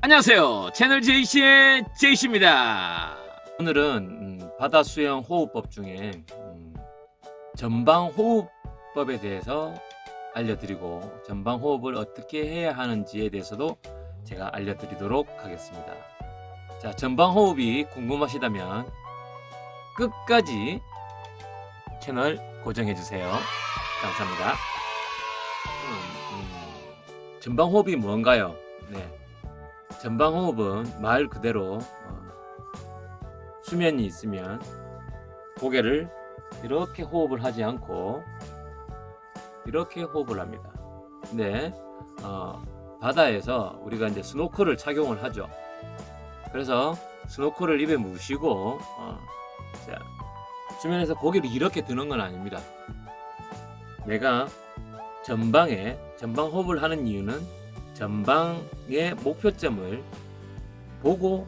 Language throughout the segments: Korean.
안녕하세요. 채널 제이씨의 제이씨입니다. 오늘은 바다 수영 호흡법 중에 전방 호흡법에 대해서 알려드리고 전방 호흡을 어떻게 해야 하는지에 대해서도 제가 알려드리도록 하겠습니다. 자, 전방 호흡이 궁금하시다면 끝까지 채널 고정해주세요. 감사합니다. 전방 호흡이 뭔가요? 네. 전방 호흡은 말 그대로 수면이 있으면 고개를 이렇게 호흡을 하지 않고 이렇게 호흡을 합니다. 근데 바다에서 우리가 이제 스노클을 착용을 하죠. 그래서 스노클을 입에 무시고 자, 수면에서 고개를 이렇게 드는 건 아닙니다. 내가 전방 호흡을 하는 이유는 전방의 목표점을 보고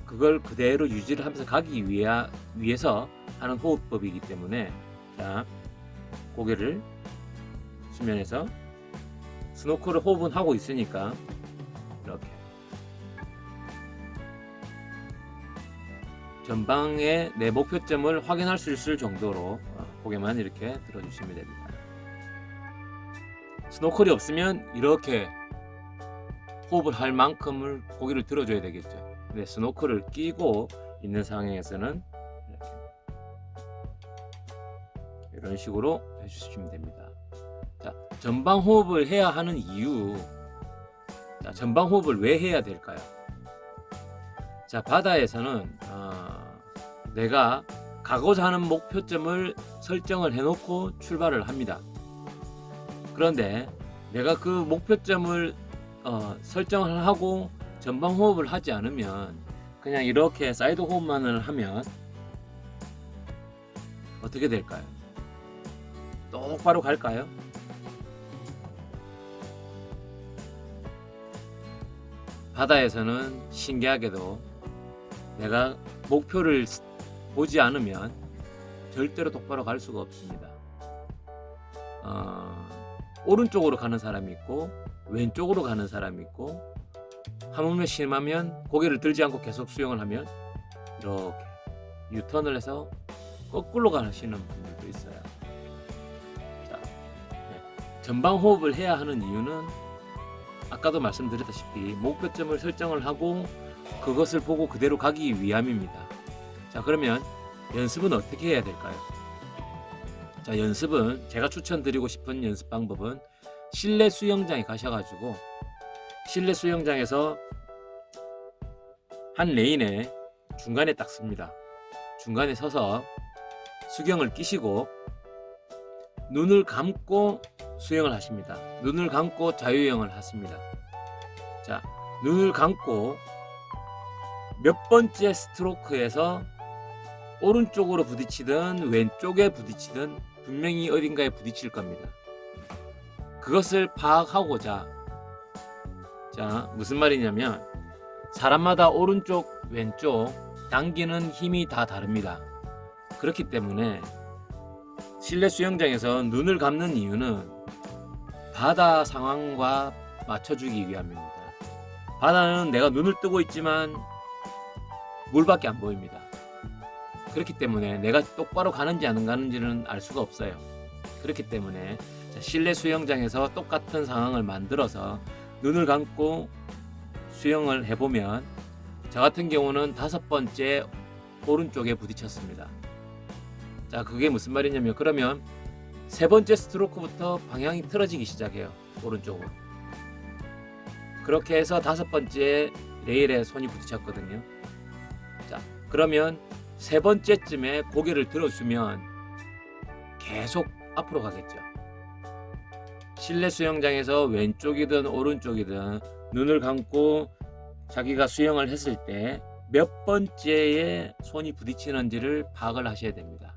그걸 그대로 유지를 하면서 가기 위해서 하는 호흡법이기 때문에, 자, 고개를 수면에서 스노클을 호흡은 하고 있으니까 이렇게 전방의 내 목표점을 확인할 수 있을 정도로 고개만 이렇게 들어주시면 됩니다. 스노클이 없으면 이렇게 호흡을 할 만큼을 고개를 들어줘야 되겠죠. 근데 스노클을 끼고 있는 상황에서는 이렇게 이런 식으로 해주시면 됩니다. 자, 전방 호흡을 해야 하는 이유. 자, 전방 호흡을 왜 해야 될까요? 자, 바다에서는 내가 가고자 하는 목표점을 설정을 해놓고 출발을 합니다. 그런데 내가 그 목표점을 설정을 하고 전방 호흡을 하지 않으면 그냥 이렇게 사이드 호흡만을 하면 어떻게 될까요? 똑바로 갈까요? 바다에서는 신기하게도 내가 목표를 보지 않으면 절대로 똑바로 갈 수가 없습니다. 오른쪽으로 가는 사람이 있고 왼쪽으로 가는 사람이 있고, 하물며 심하면 고개를 들지 않고 계속 수영을 하면 이렇게 유턴을 해서 거꾸로 가시는 분들도 있어요. 자, 전방 호흡을 해야 하는 이유는 아까도 말씀드렸다시피 목표점을 설정을 하고 그것을 보고 그대로 가기 위함입니다. 자, 그러면 연습은 어떻게 해야 될까요? 자, 연습은 제가 추천드리고 싶은 연습 방법은 실내 수영장에 가셔가지고 실내 수영장에서 한 레인에 중간에 딱 씁니다. 중간에 서서 수경을 끼시고 눈을 감고 수영을 하십니다. 눈을 감고 자유형을 하십니다. 자, 눈을 감고 몇 번째 스트로크에서 오른쪽으로 부딪히든 왼쪽에 부딪히든 분명히 어딘가에 부딪힐 겁니다. 그것을 파악하고자, 자, 무슨 말이냐면 사람마다 오른쪽 왼쪽 당기는 힘이 다 다릅니다. 그렇기 때문에 실내 수영장에서 눈을 감는 이유는 바다 상황과 맞춰주기 위함입니다. 바다는 내가 눈을 뜨고 있지만 물밖에 안 보입니다. 그렇기 때문에 내가 똑바로 가는지 안 가는지는 알 수가 없어요. 그렇기 때문에 실내 수영장에서 똑같은 상황을 만들어서 눈을 감고 수영을 해보면, 저 같은 경우는 5번째 오른쪽에 부딪혔습니다. 자, 그게 무슨 말이냐면, 그러면 3번째 스트로크부터 방향이 틀어지기 시작해요. 오른쪽으로. 그렇게 해서 5번째 레일에 손이 부딪혔거든요. 자, 그러면 3번째쯤에 고개를 들어주면 계속 앞으로 가겠죠. 실내 수영장에서 왼쪽이든 오른쪽이든 눈을 감고 자기가 수영을 했을 때 몇 번째에 손이 부딪히는지를 파악을 하셔야 됩니다.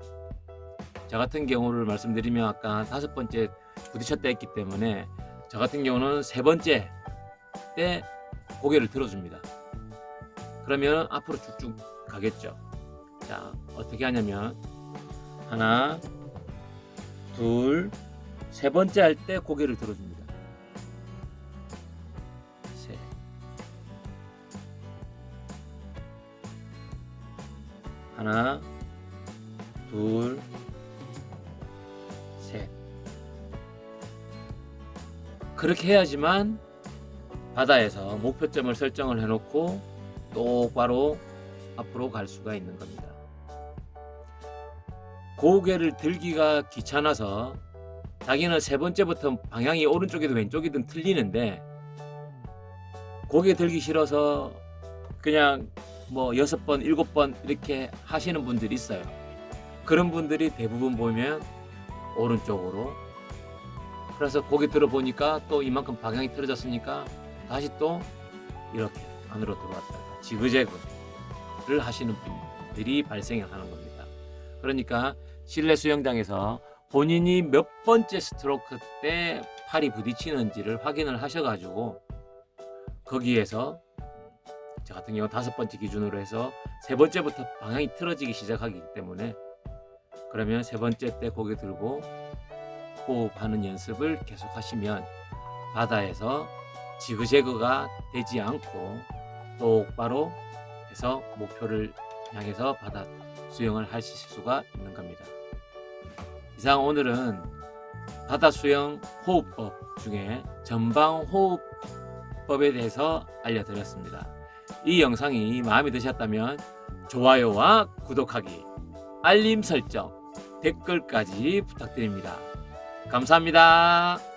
저 같은 경우를 말씀드리면 아까 5번째 부딪혔다 했기 때문에 저 같은 경우는 3번째 때 고개를 들어줍니다. 그러면 앞으로 쭉쭉 가겠죠. 자, 어떻게 하냐면 하나, 둘, 3번째 할 때 고개를 들어줍니다. 셋, 하나, 둘, 셋. 그렇게 해야지만 바다에서 목표점을 설정을 해놓고 똑바로 앞으로 갈 수가 있는 겁니다. 고개를 들기가 귀찮아서 자기는 세 번째부터 방향이 오른쪽이든 왼쪽이든 틀리는데 고개 들기 싫어서 그냥 뭐 6번, 7번 이렇게 하시는 분들이 있어요. 그런 분들이 대부분 보면 오른쪽으로, 그래서 고개 들어보니까 또 이만큼 방향이 틀어졌으니까 다시 또 이렇게 안으로 들어왔다가 지그재그를 하시는 분들이 발생하는 겁니다. 그러니까 실내 수영장에서 본인이 몇 번째 스트로크 때 팔이 부딪히는지를 확인을 하셔가지고 거기에서 저 같은 경우 5번째 기준으로 해서 3번째부터 방향이 틀어지기 시작하기 때문에 그러면 3번째 때 고개 들고 호흡하는 연습을 계속 하시면 바다에서 지그재그가 되지 않고 똑바로 해서 목표를 향해서 바다 수영을 하실 수가 있는 겁니다. 이상 오늘은 바다 수영 호흡법 중에 전방 호흡법에 대해서 알려드렸습니다. 이 영상이 마음에 드셨다면 좋아요와 구독하기, 알림 설정, 댓글까지 부탁드립니다. 감사합니다.